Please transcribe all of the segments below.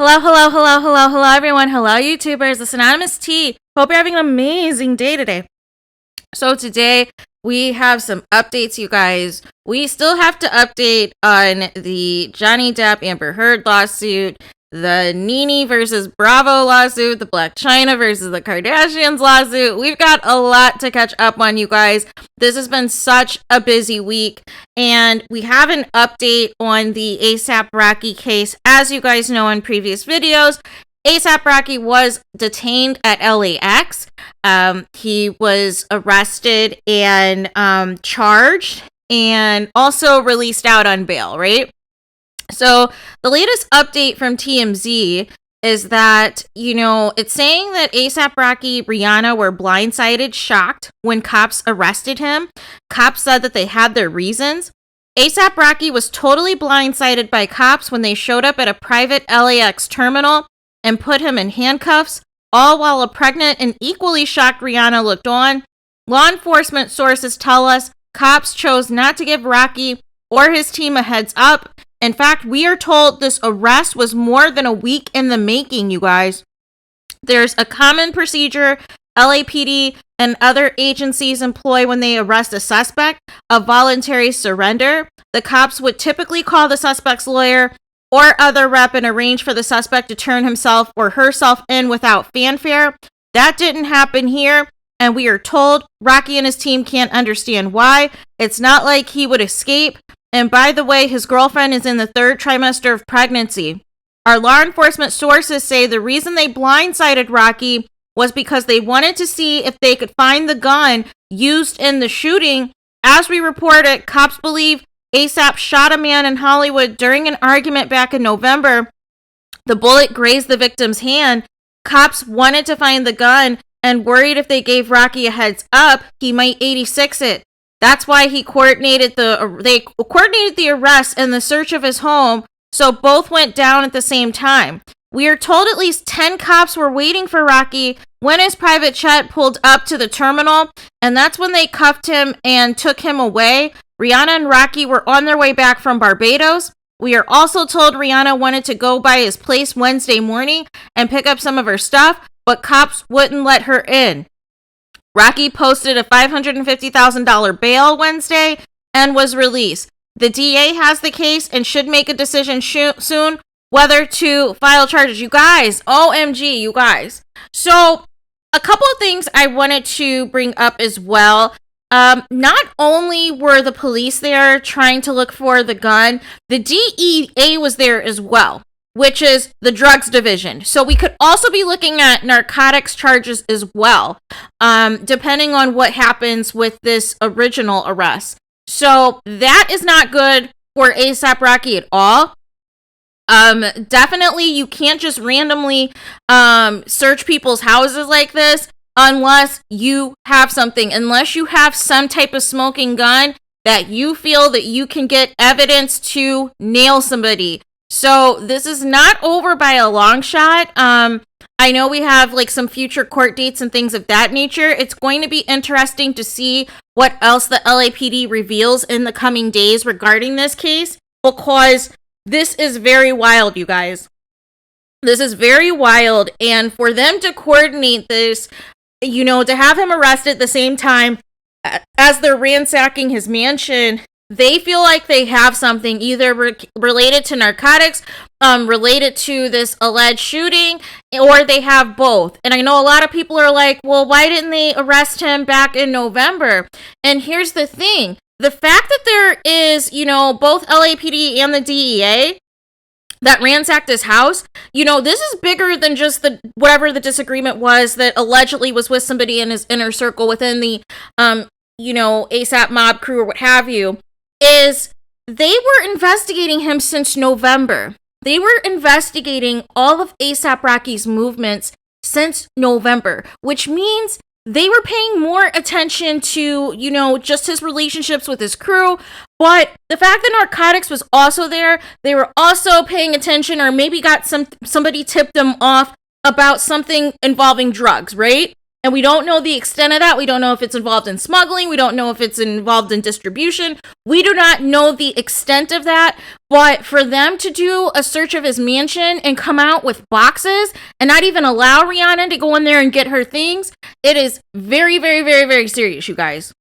Hello, hello, hello, hello, hello, everyone. Hello, YouTubers. This is Anonymous T. Hope you're having an amazing day today. So today we have some updates, you guys. We still have to update on the Johnny Depp Amber Heard lawsuit, the Nene versus Bravo lawsuit, the Blac Chyna versus the Kardashians lawsuit. We've got a lot to catch up on, you guys. This has been such a busy week, and we have an update on the ASAP Rocky case. As you guys know in previous videos, ASAP Rocky was detained at LAX. He was arrested and charged and also released out on bail, right? So the latest update from TMZ is that, it's saying that ASAP Rocky, Rihanna were blindsided, shocked when cops arrested him. Cops said that they had their reasons. ASAP Rocky was totally blindsided by cops when they showed up at a private LAX terminal and put him in handcuffs, all while a pregnant and equally shocked Rihanna looked on. Law enforcement sources tell us cops chose not to give Rocky or his team a heads up. In fact, we are told this arrest was more than a week in the making, you guys. There's a common procedure LAPD and other agencies employ when they arrest a suspect, a voluntary surrender. The cops would typically call the suspect's lawyer or other rep and arrange for the suspect to turn himself or herself in without fanfare. That didn't happen here, and we are told Rocky and his team can't understand why. It's not like he would escape. And by the way, his girlfriend is in the 3rd trimester of pregnancy. Our law enforcement sources say the reason they blindsided Rocky was because they wanted to see if they could find the gun used in the shooting. As we reported, cops believe ASAP shot a man in Hollywood during an argument back in November. The bullet grazed the victim's hand. Cops wanted to find the gun and worried if they gave Rocky a heads up, he might 86 it. That's why they coordinated the arrest and the search of his home, so both went down at the same time. We are told at least 10 cops were waiting for Rocky when his private jet pulled up to the terminal, and that's when they cuffed him and took him away. Rihanna and Rocky were on their way back from Barbados. We are also told Rihanna wanted to go by his place Wednesday morning and pick up some of her stuff, but cops wouldn't let her in. Rocky posted a $550,000 bail Wednesday and was released. The DEA has the case and should make a decision soon whether to file charges. You guys, OMG, you guys. So a couple of things I wanted to bring up as well. Not only were the police there trying to look for the gun, the DEA was there as well, which is the drugs division. So we could also be looking at narcotics charges as well, depending on what happens with this original arrest. So that is not good for ASAP Rocky at all. Definitely you can't just randomly search people's houses like this unless you have something, unless you have some type of smoking gun that you feel that you can get evidence to nail somebody. So this is not over by a long shot. I know we have like some future court dates and things of that nature. It's going to be interesting to see what else the LAPD reveals in the coming days regarding this case, because this is very wild, you guys. This is very wild. And for them to coordinate this, to have him arrested at the same time as they're ransacking his mansion, they feel like they have something either related to narcotics, related to this alleged shooting, or they have both. And I know a lot of people are like, well, why didn't they arrest him back in November? And here's the thing. The fact that there is, both LAPD and the DEA that ransacked his house, this is bigger than just whatever the disagreement was that allegedly was with somebody in his inner circle within the, ASAP mob crew or what have you. Is they were investigating him since November. They were investigating all of ASAP Rocky's movements since November, which means they were paying more attention to, just his relationships with his crew. But the fact that narcotics was also there, they were also paying attention, or maybe somebody tipped them off about something involving drugs, right? And we don't know the extent of that. We don't know if it's involved in smuggling. We don't know if it's involved in distribution. We do not know the extent of that. But for them to do a search of his mansion and come out with boxes and not even allow Rihanna to go in there and get her things, it is very, very, very, very serious, you guys.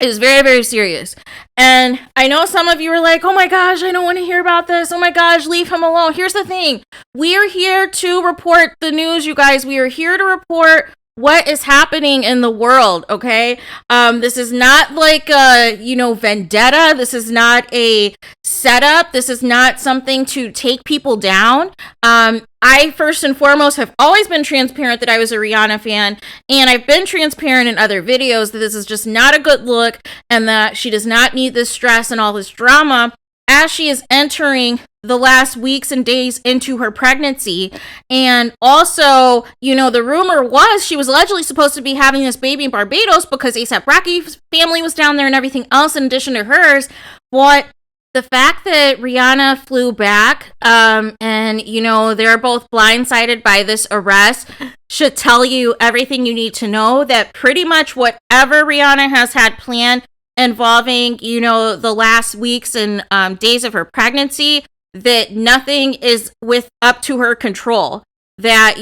It is very, very serious. And I know some of you are like, oh my gosh, I don't want to hear about this. Oh my gosh, leave him alone. Here's the thing. We are here to report the news, you guys. We are here to report what is happening in the world, okay? This is not like a, vendetta. This is not a setup. This is not something to take people down. I, first and foremost, have always been transparent that I was a Rihanna fan, and I've been transparent in other videos that this is just not a good look and that she does not need this stress and all this drama as she is entering the last weeks and days into her pregnancy. And also, the rumor was she was allegedly supposed to be having this baby in Barbados because ASAP Rocky's family was down there and everything else in addition to hers. But the fact that Rihanna flew back and, they're both blindsided by this arrest should tell you everything you need to know, that pretty much whatever Rihanna has had planned involving, the last weeks and days of her pregnancy, that nothing is up to her control. That,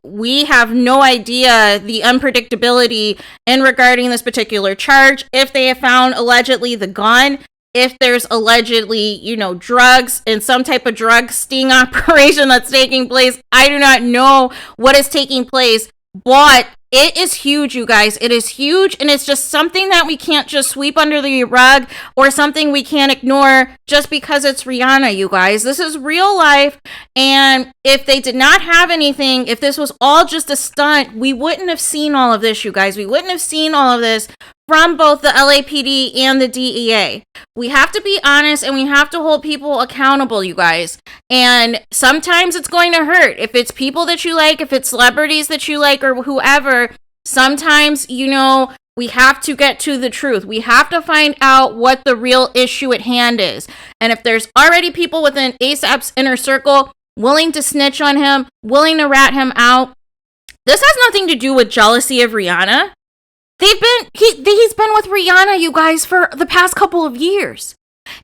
we have no idea the unpredictability in regarding this particular charge. If they have found allegedly the gun, if there's allegedly, drugs and some type of drug sting operation that's taking place, I do not know what is taking place, but it is huge, you guys. It is huge, and it's just something that we can't just sweep under the rug or something we can't ignore just because it's Rihanna, you guys. This is real life, and if they did not have anything, if this was all just a stunt, we wouldn't have seen all of this, you guys. We wouldn't have seen all of this from both the LAPD and the DEA. We have to be honest, and we have to hold people accountable, you guys. And sometimes it's going to hurt. If it's people that you like, if it's celebrities that you like, or whoever, sometimes, we have to get to the truth. We have to find out what the real issue at hand is. And if there's already people within ASAP's inner circle willing to snitch on him, willing to rat him out, this has nothing to do with jealousy of Rihanna. He's been with Rihanna, you guys, for the past couple of years.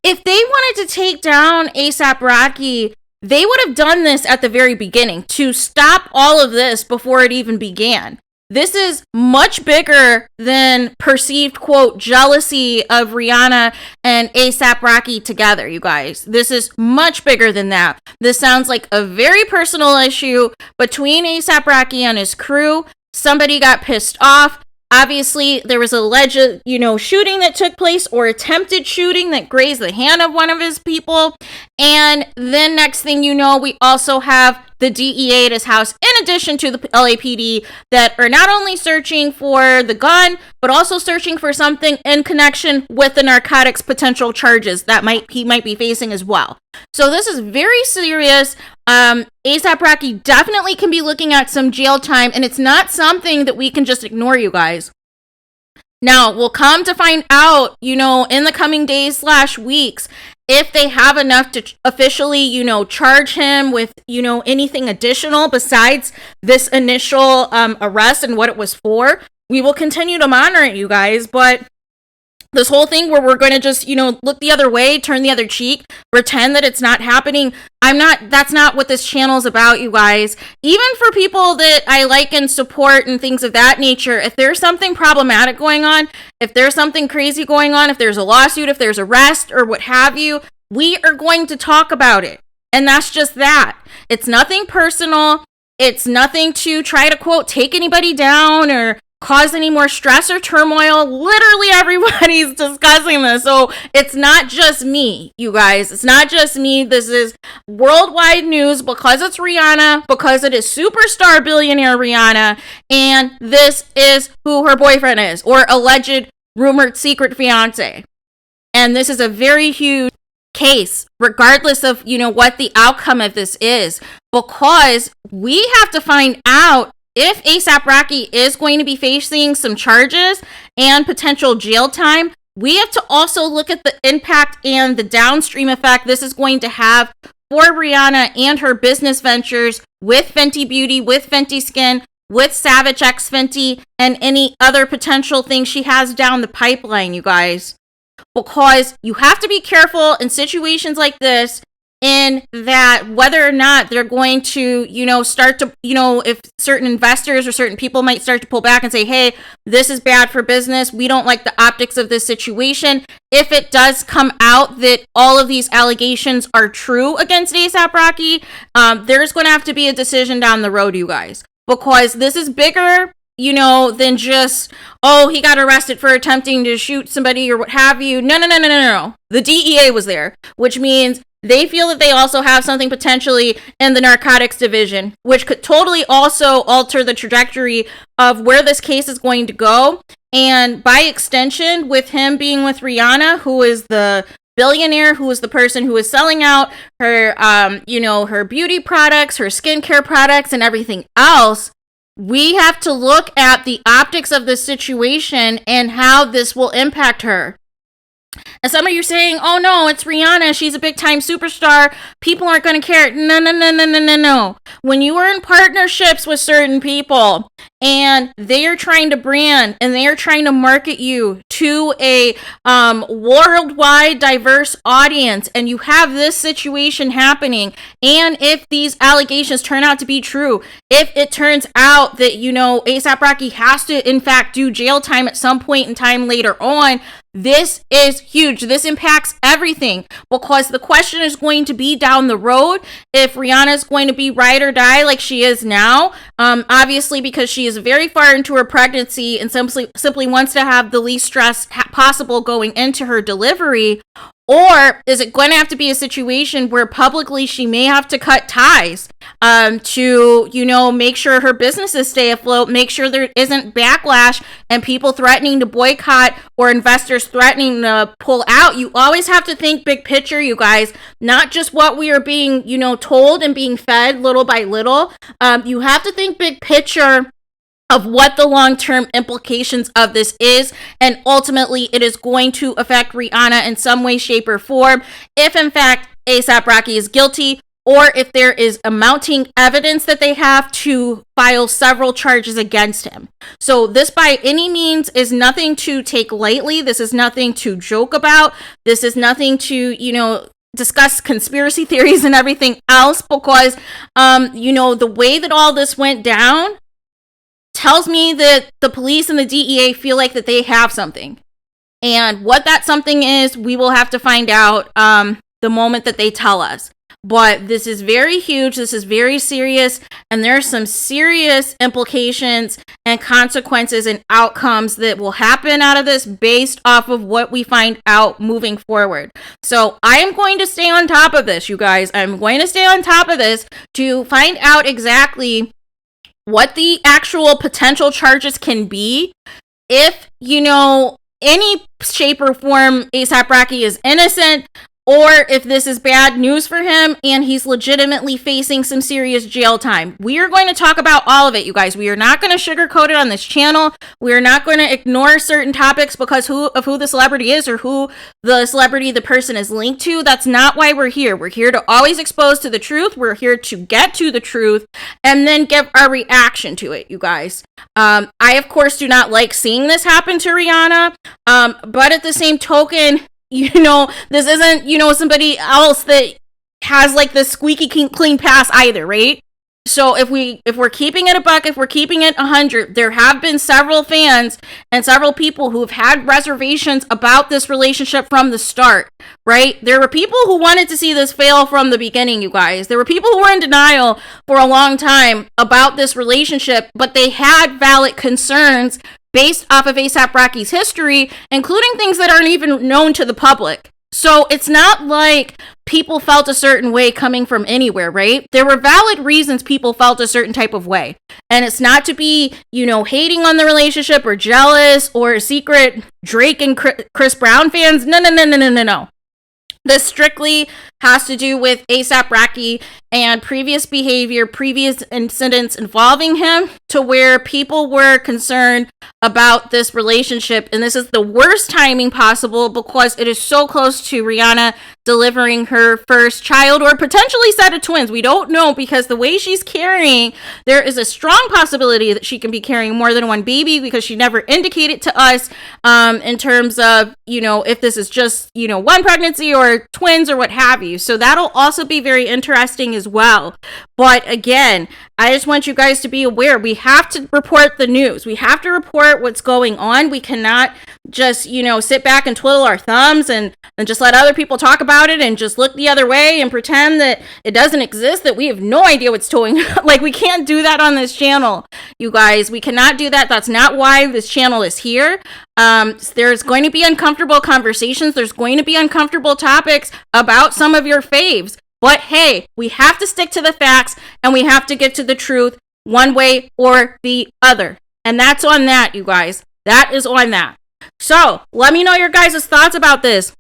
If they wanted to take down ASAP Rocky, they would have done this at the very beginning to stop all of this before it even began. This is much bigger than perceived, quote, jealousy of Rihanna and ASAP Rocky together, you guys. This is much bigger than that. This sounds like a very personal issue between ASAP Rocky and his crew. Somebody got pissed off. Obviously, there was alleged, shooting that took place, or attempted shooting that grazed the hand of one of his people. And then next thing you know, we also have the DEA at his house, in addition to the LAPD, that are not only searching for the gun, but also searching for something in connection with the narcotics potential charges that he might be facing as well. So this is very serious. ASAP Rocky definitely can be looking at some jail time, and it's not something that we can just ignore, you guys. Now, we'll come to find out, in the coming days / weeks, if they have enough to officially, charge him with, anything additional besides this initial arrest and what it was for. We will continue to monitor it, you guys, but this whole thing where we're going to just, look the other way, turn the other cheek, pretend that it's not happening. That's not what this channel is about, you guys. Even for people that I like and support and things of that nature, if there's something problematic going on, if there's something crazy going on, if there's a lawsuit, if there's arrest or what have you, we are going to talk about it. And that's just that. It's nothing personal. It's nothing to try to, quote, take anybody down or cause any more stress or turmoil. Literally everybody's discussing this. So it's not just me, you guys. It's not just me. This is worldwide news because it's Rihanna, because it is superstar billionaire Rihanna, and this is who her boyfriend is, or alleged rumored secret fiance. And this is a very huge case, regardless of, what the outcome of this is, because we have to find out if ASAP Rocky is going to be facing some charges and potential jail time. We have to also look at the impact and the downstream effect this is going to have for Rihanna and her business ventures with Fenty Beauty, with Fenty Skin, with Savage X Fenty and any other potential things she has down the pipeline, you guys. Because you have to be careful in situations like this, in that whether or not they're going to, start to, if certain investors or certain people might start to pull back and say, hey, this is bad for business. We don't like the optics of this situation. If it does come out that all of these allegations are true against ASAP Rocky, there's going to have to be a decision down the road, you guys, because this is bigger, than just, oh, he got arrested for attempting to shoot somebody or what have you. No. The DEA was there, which means they feel that they also have something potentially in the narcotics division, which could totally also alter the trajectory of where this case is going to go. And by extension, with him being with Rihanna, who is the billionaire, who is the person who is selling out her, her beauty products, her skincare products, and everything else, we have to look at the optics of this situation and how this will impact her. And some of you are saying, oh no, it's Rihanna, she's a big time superstar, people aren't going to care. No. When you are in partnerships with certain people and they are trying to brand and they are trying to market you to a worldwide diverse audience, and you have this situation happening, and if these allegations turn out to be true, if it turns out that, ASAP Rocky has to in fact do jail time at some point in time later on, this is huge. This impacts everything, because the question is going to be down the road if Rihanna is going to be ride or die like she is now. Obviously, because she is very far into her pregnancy and simply wants to have the least stress possible going into her delivery. Or is it going to have to be a situation where publicly she may have to cut ties to, make sure her businesses stay afloat, make sure there isn't backlash and people threatening to boycott or investors threatening to pull out? You always have to think big picture, you guys, not just what we are being, told and being fed little by little. You have to think big picture of what the long-term implications of this is, and ultimately it is going to affect Rihanna in some way, shape, or form, if in fact ASAP Rocky is guilty, or if there is a mounting evidence that they have to file several charges against him. So this by any means is nothing to take lightly. This is nothing to joke about. This is nothing to, discuss conspiracy theories and everything else, because, the way that all this went down tells me that the police and the DEA feel like that they have something. And what that something is, we will have to find out the moment that they tell us. But this is very huge. This is very serious. And there are some serious implications and consequences and outcomes that will happen out of this based off of what we find out moving forward. So I am going to stay on top of this, you guys. I'm going to stay on top of this to find out exactly what the actual potential charges can be. If, any shape or form ASAP Rocky is innocent, or if this is bad news for him and he's legitimately facing some serious jail time. We are going to talk about all of it, you guys. We are not going to sugarcoat it on this channel. We are not going to ignore certain topics because of who the celebrity is or who the celebrity the person is linked to. That's not why we're here. We're here to always expose to the truth. We're here to get to the truth and then give our reaction to it, you guys. I, of course, do not like seeing this happen to Rihanna, but at the same token, this isn't, somebody else that has like this squeaky clean pass either, right? So if we're keeping it a buck, if we're keeping it 100, there have been several fans and several people who have had reservations about this relationship from the start, right? There were people who wanted to see this fail from the beginning, you guys. There were people who were in denial for a long time about this relationship, but they had valid concerns based off of ASAP Rocky's history, including things that aren't even known to the public. So it's not like people felt a certain way coming from anywhere, right? There were valid reasons people felt a certain type of way. And it's not to be, hating on the relationship or jealous or secret Drake and Chris Brown fans. No. This strictly has to do with ASAP Rocky and previous behavior, previous incidents involving him, to where people were concerned about this relationship. And this is the worst timing possible because it is so close to Rihanna delivering her first child, or potentially set of twins. We don't know, because the way she's carrying, there is a strong possibility that she can be carrying more than one baby, because she never indicated to us in terms of, if this is just, one pregnancy or twins or what have you. So that'll also be very interesting as well. But again, I just want you guys to be aware. We have to report the news. We have to report what's going on. We cannot just, sit back and twiddle our thumbs and just let other people talk about it and just look the other way and pretend that it doesn't exist, that we have no idea what's going on. Like, we can't do that on this channel, you guys. We cannot do that. That's not why this channel is here. There's going to be uncomfortable conversations. There's going to be uncomfortable topics about some of your faves. But hey, we have to stick to the facts, and we have to get to the truth one way or the other. And that's on that, you guys. That is on that. So let me know your guys' thoughts about this.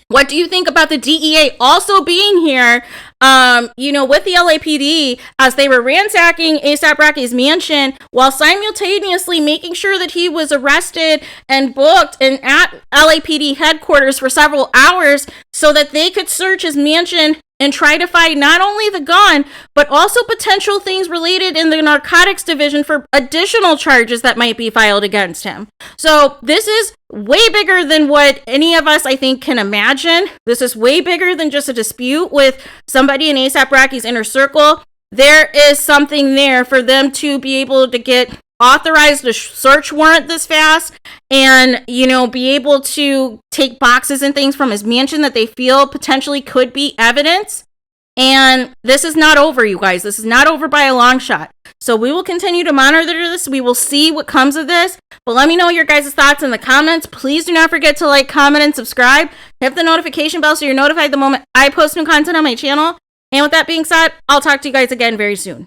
What do you think about the DEA also being here, with the LAPD, as they were ransacking ASAP Rocky's mansion, while simultaneously making sure that he was arrested and booked and at LAPD headquarters for several hours so that they could search his mansion and try to find not only the gun, but also potential things related in the narcotics division for additional charges that might be filed against him. So this is way bigger than what any of us, I think, can imagine. This is way bigger than just a dispute with somebody in ASAP Rocky's inner circle. There is something there for them to be able to get authorized a search warrant this fast and, be able to take boxes and things from his mansion that they feel potentially could be evidence. And this is not over, you guys. This is not over by a long shot. So we will continue to monitor this. We will see what comes of this. But let me know your guys' thoughts in the comments. Please do not forget to like, comment, and subscribe. Hit the notification bell so you're notified the moment I post new content on my channel. And with that being said, I'll talk to you guys again very soon.